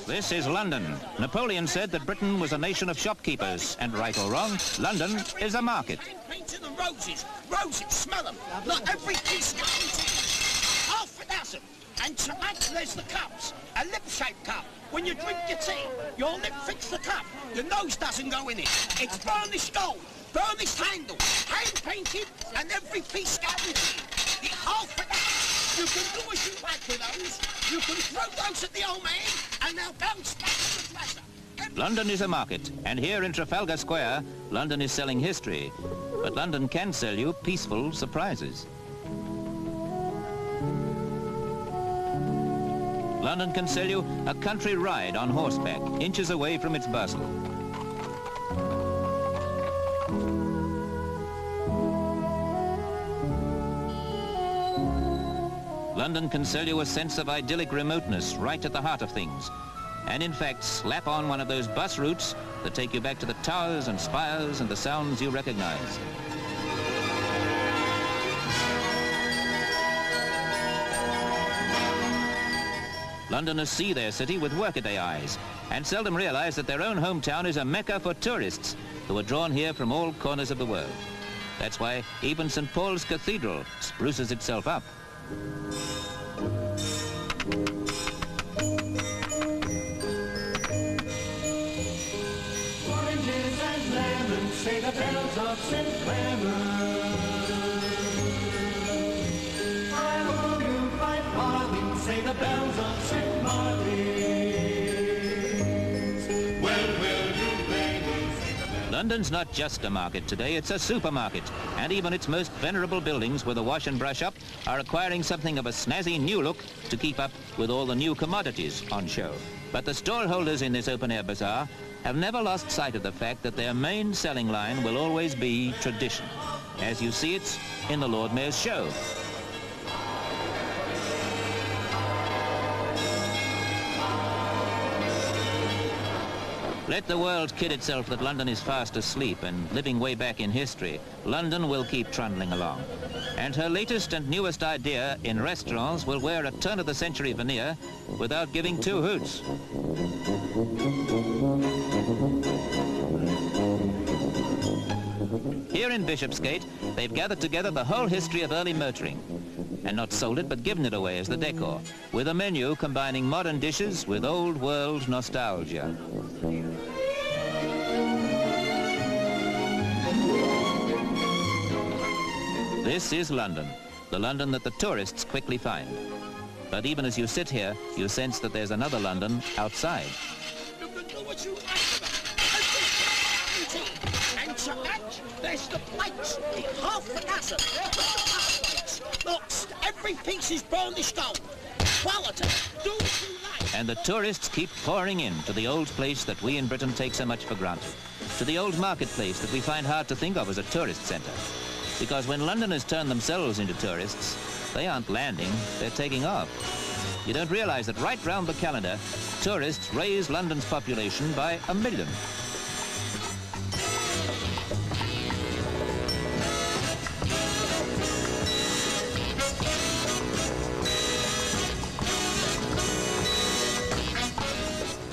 This is London. Napoleon said that Britain was a nation of shopkeepers, and right or wrong, London is a market. Painted them roses. Roses, smell them. Look, every piece guaranteed. Half a dozen. And to add, there's the cups. A lip-shaped cup. When you drink your tea, your lip fits the cup. Your nose doesn't go in it. It's burnished gold, burnished handle, hand-painted, and every piece guaranteed. The half a dozen. You can do as you like with those. You can throw those at the old man, and they'll bounce back to the dresser. London is a market, and here in Trafalgar Square, London is selling history. But London can sell you peaceful surprises. London can sell you a country ride on horseback, inches away from its bustle. London can sell you a sense of idyllic remoteness right at the heart of things. And in fact, slap on one of those bus routes that take you back to the towers and spires and the sounds you recognize. Londoners see their city with workaday eyes and seldom realize that their own hometown is a mecca for tourists who are drawn here from all corners of the world. That's why even St. Paul's Cathedral spruces itself up. Oranges and lemons say the bells of St. Clement. I owe you 5 farthings, say the bells of St. Martin's. Well, will you play me? London's not just a market today, it's a supermarket. And even its most venerable buildings with a wash and brush up are acquiring something of a snazzy new look to keep up with all the new commodities on show. But the stallholders in this open-air bazaar have never lost sight of the fact that their main selling line will always be tradition, as you see it in the Lord Mayor's show. Let the world kid itself that London is fast asleep and living way back in history. London will keep trundling along. And her latest and newest idea in restaurants will wear a turn-of-the-century veneer without giving 2 hoots. Here in Bishopsgate, they've gathered together the whole history of early motoring, and not sold it but given it away as the decor, with a menu combining modern dishes with old-world nostalgia. This is London, the London that the tourists quickly find. But even as you sit here, you sense that there's another London outside. You can do what you like with them. And to add, there's the plates, the half a dozen. Look, every piece is burnished gold. Quality. Do what you like. And the tourists keep pouring in to the old place that we in Britain take so much for granted, to the old marketplace that we find hard to think of as a tourist centre. Because when Londoners turn themselves into tourists, they aren't landing, they're taking off. You don't realize that right round the calendar, tourists raise London's population by 1 million.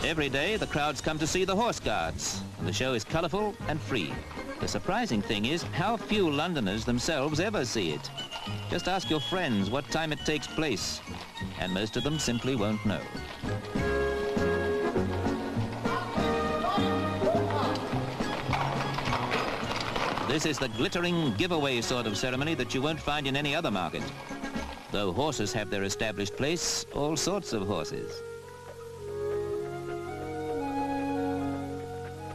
Every day, the crowds come to see the Horse Guards. The show is colourful and free. The surprising thing is how few Londoners themselves ever see it. Just ask your friends what time it takes place, and most of them simply won't know. This is the glittering giveaway sort of ceremony that you won't find in any other market. Though horses have their established place, all sorts of horses.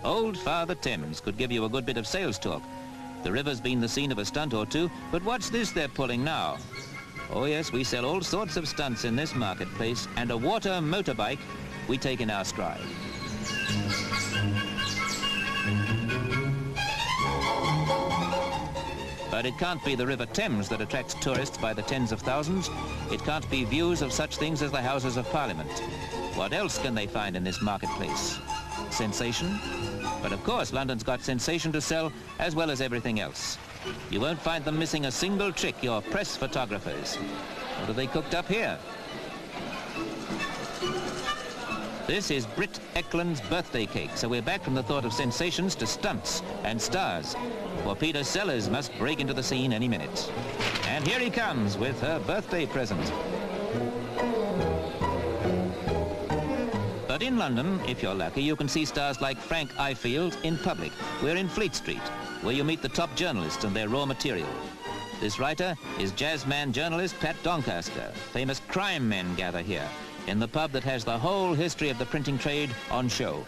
Old Father Thames could give you a good bit of sales talk. The river's been the scene of a stunt or two, but what's this they're pulling now? Oh yes, we sell all sorts of stunts in this marketplace, and a water motorbike we take in our stride. But it can't be the River Thames that attracts tourists by the tens of thousands. It can't be views of such things as the Houses of Parliament. What else can they find in this marketplace? Sensation? But of course, London's got sensation to sell as well as everything else. You won't find them missing a single trick, your press photographers. What have they cooked up here? This is Britt Eklund's birthday cake, so we're back from the thought of sensations to stunts and stars. For Peter Sellers must break into the scene any minute. And here he comes with her birthday present. But in London, if you're lucky, you can see stars like Frank Ifield in public. We're in Fleet Street, where you meet the top journalists and their raw material. This writer is jazzman journalist Pat Doncaster. Famous crime men gather here, in the pub that has the whole history of the printing trade on show.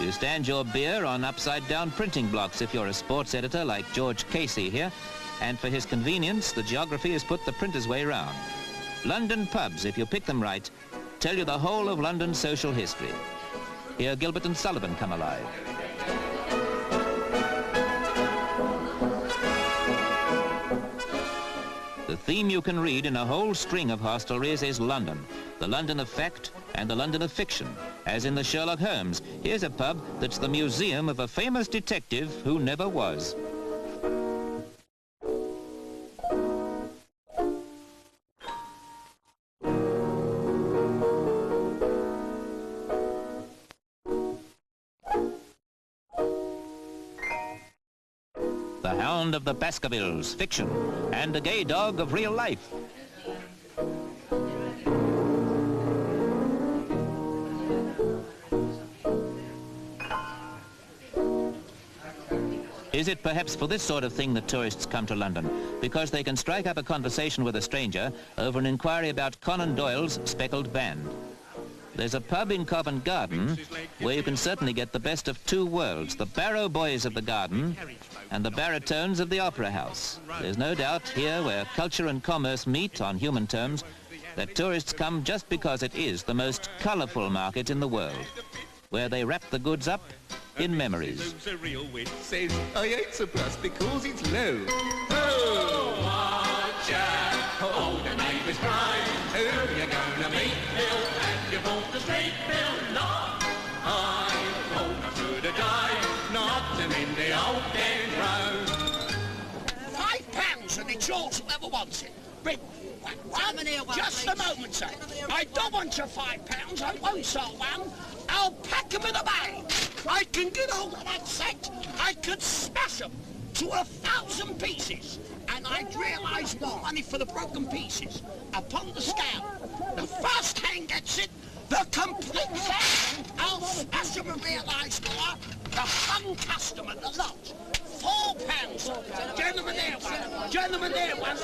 You stand your beer on upside-down printing blocks if you're a sports editor like George Casey here, and for his convenience, the geography has put the printer's way round. London pubs, if you pick them right, tell you the whole of London's social history. Here Gilbert and Sullivan come alive. The theme you can read in a whole string of hostelries is London, the London of fact and the London of fiction. As in the Sherlock Holmes, here's a pub that's the museum of a famous detective who never was. The Hound of the Baskervilles, fiction, and a gay dog of real life. Is it perhaps for this sort of thing that tourists come to London? Because they can strike up a conversation with a stranger over an inquiry about Conan Doyle's Speckled Band. There's a pub in Covent Garden where you can certainly get the best of two worlds, the Barrow Boys of the Garden and the baritones of the Opera House. There's no doubt here, where culture and commerce meet on human terms, that tourists come just because it is the most colourful market in the world, where they wrap the goods up in memories. A real wit says, I ain't surprised because it's low. Oh, watch out! Oh, the neighbours cry. Who you gonna meet, Bill? And you bought the street, Bill? Not I. Oh, I should have died. Not them in the old den road. £5 and it's yours, whoever wants it. But just a moment, sir. I don't want your £5. I won't sell one. I'll pack them in a bag. I can get hold of that set. I could smash them to 1,000 pieces. And I'd realise more money for the broken pieces upon the scale. The first hand gets it, the complete set. I'll smash them and realise more. The fun customer, the lot. £4. Gentlemen, there one. Gentlemen, there one.